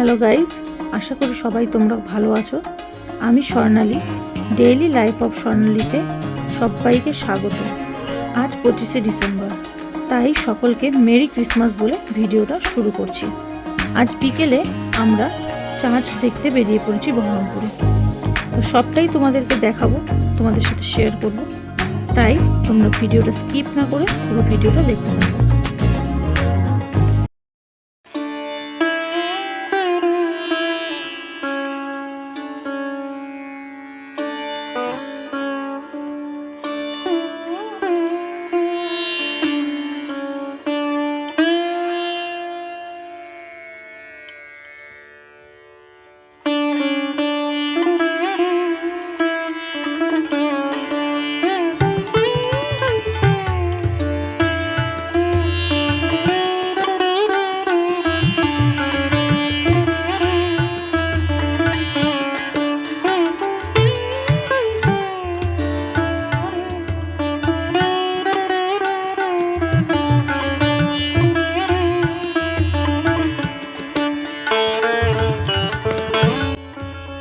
Hello guys, আশা করি সবাই তোমরা ভালো আছো। আমি স্বর্ণালী, ডেইলি লাইফ অফ স্বর্ণালীতে সবাইকে স্বাগত। আজ 25শে ডিসেম্বর, তাই সকলকে মেরি ক্রিসমাস বলে ভিডিওটা শুরু করছি। আজ বিকেলে আমরা চার্চ দেখতে বেরিয়ে পড়েছি বহরমপুরে। তো সবটাই তোমাদেরকে দেখাবো, তোমাদের সাথে শেয়ার করবো, তাই তোমরা ভিডিওটা স্কিপ না করে পুরো ভিডিওটা দেখতে থাকো।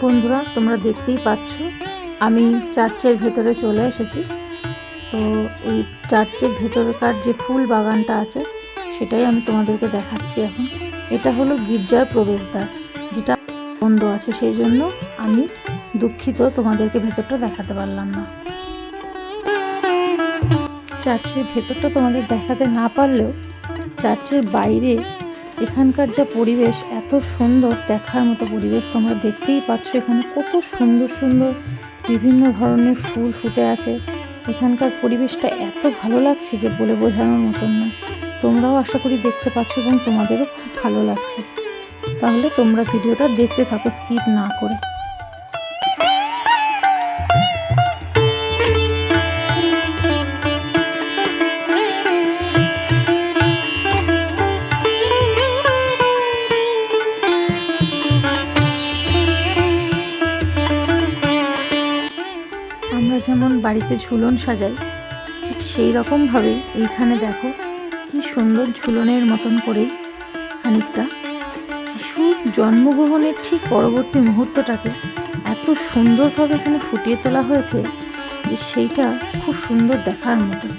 বন্ধুরা, তোমরা দেখতেই পাচ্ছ আমি চার্চের ভেতরে চলে এসেছি। তো এই চার্চের ভেতরকার যে ফুল বাগানটা আছে সেটাই আমি তোমাদেরকে দেখাচ্ছি এখন। এটা হলো গির্জার প্রবেশদ্বার, যেটা বন্ধ আছে, সেই জন্য আমি দুঃখিত, তোমাদেরকে ভেতরটা দেখাতে পারলাম না। চার্চের ভেতরটা তোমাদের দেখাতে না পারলেও চার্চের বাইরে এখানকার যা পরিবেশ, এত সুন্দর, দেখার মতো পরিবেশ। তোমরা দেখতেই পাচ্ছ এখানে কত সুন্দর সুন্দর বিভিন্ন ধরনের ফুল ফুটে আছে। এখানকার পরিবেশটা এত ভালো লাগছে যে বলে বোঝানোর মতন নয়। তোমরাও আশা করি দেখতে পাচ্ছ এবং তোমাদেরও খুব ভালো লাগছে। তাহলে তোমরা ভিডিওটা দেখতে থাকো স্কিপ না করে। আমরা যেমন বাড়িতে ঝুলন সাজাই, ঠিক সেই রকমভাবেই এইখানে দেখো কি সুন্দর ঝুলনের মতন করেই খানিকটা যিশুর জন্মগ্রহণের ঠিক পরবর্তী মুহূর্তটাকে এত সুন্দরভাবে এখানে ফুটিয়ে তোলা হয়েছে যে সেইটা খুব সুন্দর দেখার মতো।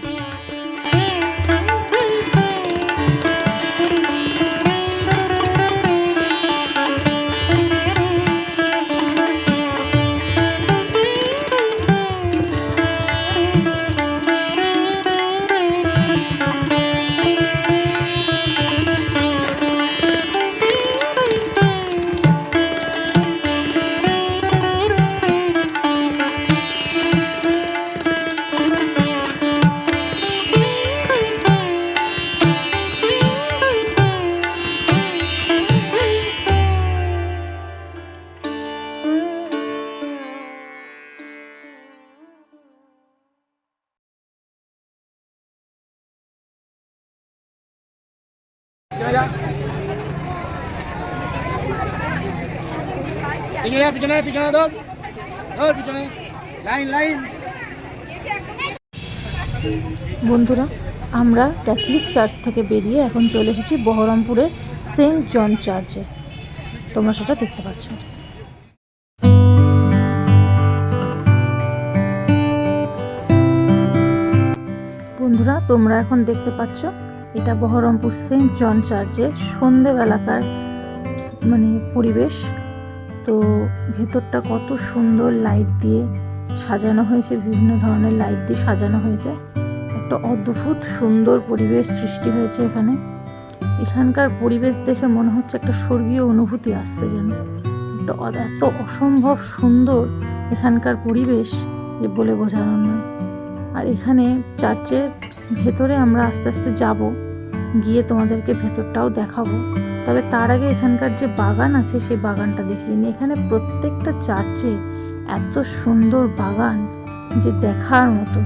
বন্ধুরা, আমরা ক্যাথলিক চার্চ থেকে বেরিয়ে এখন চলে এসেছি বহরমপুরের সেন্ট জন চার্চে। তোমরা সেটা দেখতে পাচ্ছ। বন্ধুরা, তোমরা এখন দেখতে পাচ্ছ এটা বহরমপুর সেন্ট জন চার্চের সন্ধেবেলাকার পরিবেশ। তো ভেতরটা কত সুন্দর লাইট দিয়ে সাজানো হয়েছে, বিভিন্ন ধরনের লাইট দিয়ে সাজানো হয়েছে। একটা অদ্ভুত সুন্দর পরিবেশ সৃষ্টি হয়েছে এখানে। এখানকার পরিবেশ দেখে মনে হচ্ছে একটা স্বর্গীয় অনুভূতি আসছে, যেন একটা এত অসম্ভব সুন্দর এখানকার পরিবেশ যে বলে বোঝানো নয়। আর এখানে চার্চের ভেতরে আমরা আস্তে আস্তে যাব, গিয়ে তোমাদেরকে ভেতরটাও দেখাবো। তবে তার আগে এখানকার যে বাগান আছে সেই বাগানটা দেখিয়ে নিই। এখানে প্রত্যেকটা চার্চে এত সুন্দর বাগান যে দেখার মতো,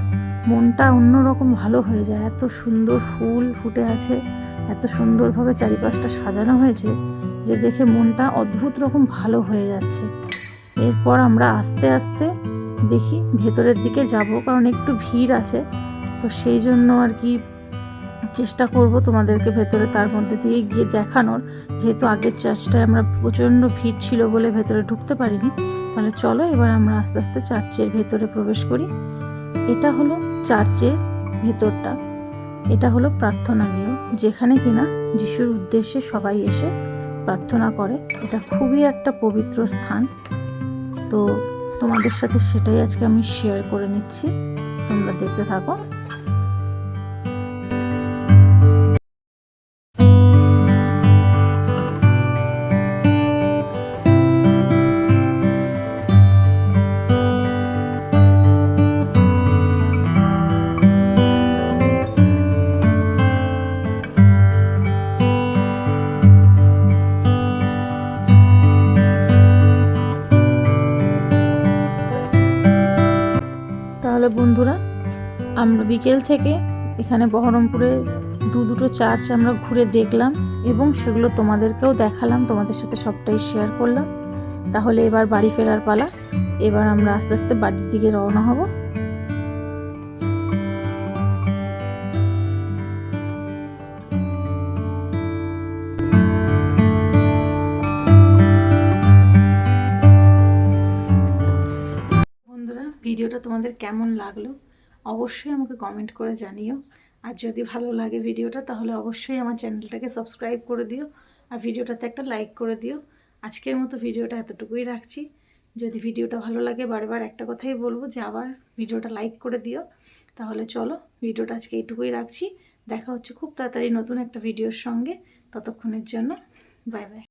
মনটা অন্যরকম ভালো হয়ে যায়। এত সুন্দর ফুল ফুটে আছে, এত সুন্দরভাবে চারিপাশটা সাজানো হয়েছে যে দেখে মনটা অদ্ভুত রকম ভালো হয়ে যাচ্ছে। এরপর আমরা আস্তে আস্তে দেখি ভেতরের দিকে যাব, কারণ একটু ভিড় আছে, তো সেই জন্য আর কি চেষ্টা করব তোমাদেরকে ভেতরে তার মধ্যে দিয়ে গিয়ে দেখানোর, যেহেতু আগের চার্চটায় আমরা প্রচণ্ড ভিড় ছিল বলে ভেতরে ঢুকতে পারিনি। তাহলে চলো এবার আমরা আস্তে আস্তে চার্চের ভেতরে প্রবেশ করি। এটা হলো চার্চের ভেতরটা, এটা হলো প্রার্থনা গৃহ, যেখানে কিনা যিশুর উদ্দেশ্যে সবাই এসে প্রার্থনা করে। এটা খুবই একটা পবিত্র স্থান। তো তোমাদের সাথে সেটাই আজকে আমি শেয়ার করে নিচ্ছি, তোমরা দেখতে থাকো। তাহলে বন্ধুরা, আমরা বিকেল থেকে এখানে বহরমপুরে দুটো চার্চ আমরা ঘুরে দেখলাম এবং সেগুলো তোমাদেরকেও দেখালাম, তোমাদের সাথে সবটাই শেয়ার করলাম। তাহলে এবার বাড়ি ফেরার পালা। এবার আমরা আস্তে আস্তে বাড়ির দিকে রওনা হব। বন্ধুরা, ভিডিওটা তোমাদের কেমন লাগলো অবশ্যই আমাকে কমেন্ট করে জানিও। আর যদি ভালো লাগে ভিডিওটা তাহলে অবশ্যই আমার চ্যানেলটাকে সাবস্ক্রাইব করে দিও আর ভিডিওটাতে একটা লাইক করে দিও। আজকের মতো ভিডিওটা এতটুকুই রাখছি। যদি ভিডিওটা ভালো লাগে বারবার একটা কথাই বলবো যে আবার ভিডিওটা লাইক করে দিও। তাহলে চলো ভিডিওটা আজকে এইটুকুই রাখছি। দেখা হচ্ছে খুব তাড়াতাড়ি নতুন একটা ভিডিওর সঙ্গে। ততক্ষণের জন্য বাই বাই।